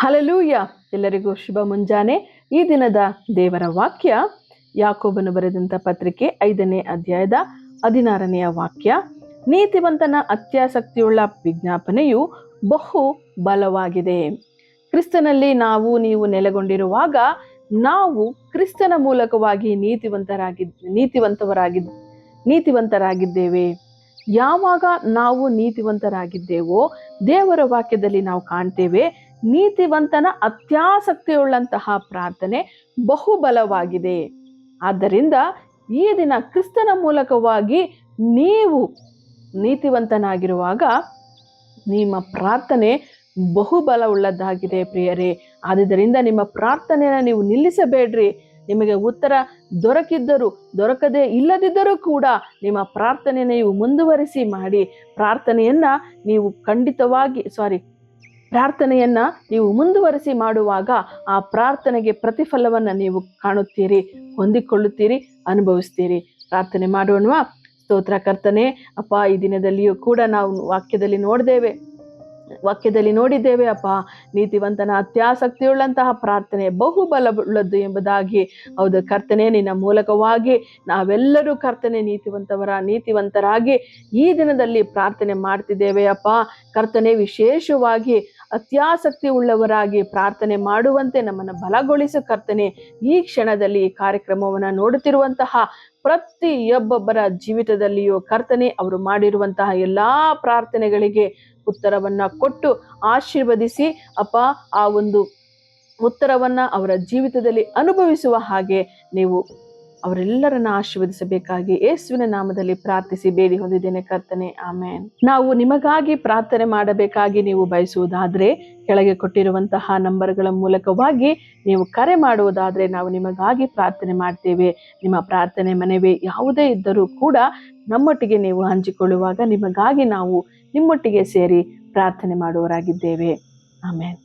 Hallelujah. ಎಲ್ಲರಿಗೂ ಶುಭ ಮುಂಜಾನೆ. ಈ ದಿನದ ದೇವರ ವಾಕ್ಯ ಯಾಕೋಬನು ಬರೆದಂತ ಪತ್ರಿಕೆ 5ನೇ ಅಧ್ಯಾಯದ 16ನೆಯ ವಾಕ್ಯ. ನೀತಿವಂತನ ಅತ್ಯಾಸಕ್ತಿಯುಳ್ಳ ವಿಜ್ಞಾಪನೆಯು ಬಹು ಬಲವಾಗಿದೆ. ಕ್ರಿಸ್ತನಲ್ಲಿ ನೀವು ನೆಲೆಗೊಂಡಿರುವಾಗ ನಾವು ಕ್ರಿಸ್ತನ ಮೂಲಕವಾಗಿ ನೀತಿವಂತರಾಗಿದ್ದೇವೆ. ಯಾವಾಗ ನಾವು ನೀತಿವಂತರಾಗಿದ್ದೇವೋ ದೇವರ ವಾಕ್ಯದಲ್ಲಿ ನಾವು ಕಾಣ್ತೇವೆ, ನೀತಿವಂತನ ಅತ್ಯಾಸಕ್ತಿಯುಳ್ಳಂತಹ ಪ್ರಾರ್ಥನೆ ಬಹುಬಲವಾಗಿದೆ. ಆದ್ದರಿಂದ ಈ ದಿನ ಕ್ರಿಸ್ತನ ಮೂಲಕವಾಗಿ ನೀವು ನೀತಿವಂತನಾಗಿರುವಾಗ ನಿಮ್ಮ ಪ್ರಾರ್ಥನೆ ಬಹುಬಲ ಉಳ್ಳದ್ದಾಗಿದೆ ಪ್ರಿಯರೇ. ಆದುದರಿಂದ ನಿಮ್ಮ ಪ್ರಾರ್ಥನೆಯನ್ನು ನೀವು ನಿಲ್ಲಿಸಬೇಡ್ರಿ. ನಿಮಗೆ ಉತ್ತರ ದೊರಕದೇ ಇಲ್ಲದಿದ್ದರೂ ಕೂಡ ನಿಮ್ಮ ಪ್ರಾರ್ಥನೆಯನ್ನು ನೀವು ಮುಂದುವರಿಸಿ ಮಾಡಿ. ಪ್ರಾರ್ಥನೆಯನ್ನ ನೀವು ಮುಂದುವರಿಸಿ ಮಾಡುವಾಗ ಆ ಪ್ರಾರ್ಥನೆಗೆ ಪ್ರತಿಫಲವನ್ನು ನೀವು ಕಾಣುತ್ತೀರಿ, ಹೊಂದಿಕೊಳ್ಳುತ್ತೀರಿ, ಅನುಭವಿಸ್ತೀರಿ. ಪ್ರಾರ್ಥನೆ ಮಾಡೋಣವಾ? ಸ್ತೋತ್ರ ಕರ್ತನೆ, ಅಪ್ಪ, ಈ ದಿನದಲ್ಲಿಯೂ ಕೂಡ ನಾವು ವಾಕ್ಯದಲ್ಲಿ ನೋಡಿದ್ದೇವೆ ಅಪ್ಪ, ನೀತಿವಂತನ ಅತ್ಯಾಸಕ್ತಿಯುಳ್ಳಂತಹ ಪ್ರಾರ್ಥನೆ ಬಹುಬಲವುಳ್ಳದ್ದು ಎಂಬುದಾಗಿ. ಹೌದು ಕರ್ತನೆ, ನಿನ್ನ ಮೂಲಕವಾಗಿ ನಾವೆಲ್ಲರೂ ಕರ್ತನೆ ನೀತಿವಂತರಾಗಿ ಈ ದಿನದಲ್ಲಿ ಪ್ರಾರ್ಥನೆ ಮಾಡ್ತಿದ್ದೇವೆ ಅಪ್ಪ. ಕರ್ತನೆ, ವಿಶೇಷವಾಗಿ ಅತ್ಯಾಸಕ್ತಿ ಉಳ್ಳವರಾಗಿ ಪ್ರಾರ್ಥನೆ ಮಾಡುವಂತೆ ನಮ್ಮನ್ನು ಬಲಗೊಳಿಸು ಕರ್ತನೆ. ಈ ಕ್ಷಣದಲ್ಲಿ ಈ ಕಾರ್ಯಕ್ರಮವನ್ನು ನೋಡುತ್ತಿರುವಂತಹ ಪ್ರತಿಯೊಬ್ಬೊಬ್ಬರ ಜೀವಿತದಲ್ಲಿಯೂ ಕರ್ತನೆ, ಅವರು ಮಾಡಿರುವಂತಹ ಎಲ್ಲಾ ಪ್ರಾರ್ಥನೆಗಳಿಗೆ ಉತ್ತರವನ್ನ ಕೊಟ್ಟು ಆಶೀರ್ವದಿಸಿ ಅಪ್ಪ, ಆ ಒಂದು ಉತ್ತರವನ್ನ ಅವರ ಜೀವಿತದಲ್ಲಿ ಅನುಭವಿಸುವ ಹಾಗೆ ನೀವು ಅವರೆಲ್ಲರನ್ನ ಆಶೀರ್ವದಿಸಬೇಕಾಗಿ ಯೇಸುವಿನ ನಾಮದಲ್ಲಿ ಪ್ರಾರ್ಥಿಸಿ ಬೇಡಿ ಹೊಂದಿದ್ದೇನೆ ಕರ್ತನೆ, ಆಮೇನ್. ನಾವು ನಿಮಗಾಗಿ ಪ್ರಾರ್ಥನೆ ಮಾಡಬೇಕಾಗಿ ನೀವು ಬಯಸುವುದಾದ್ರೆ ಕೆಳಗೆ ಕೊಟ್ಟಿರುವಂತಹ ನಂಬರ್ಗಳ ಮೂಲಕವಾಗಿ ನೀವು ಕರೆ ಮಾಡುವುದಾದ್ರೆ ನಾವು ನಿಮಗಾಗಿ ಪ್ರಾರ್ಥನೆ ಮಾಡ್ತೇವೆ. ನಿಮ್ಮ ಪ್ರಾರ್ಥನೆ ಮನವಿ ಯಾವುದೇ ಇದ್ದರೂ ಕೂಡ ನಮ್ಮೊಟ್ಟಿಗೆ ನೀವು ಹಂಚಿಕೊಳ್ಳುವಾಗ ನಿಮಗಾಗಿ ನಾವು ನಿಮ್ಮೊಟ್ಟಿಗೆ ಸೇರಿ ಪ್ರಾರ್ಥನೆ ಮಾಡುವವರಾಗಿದ್ದೇವೆ. ಆಮೇನ್.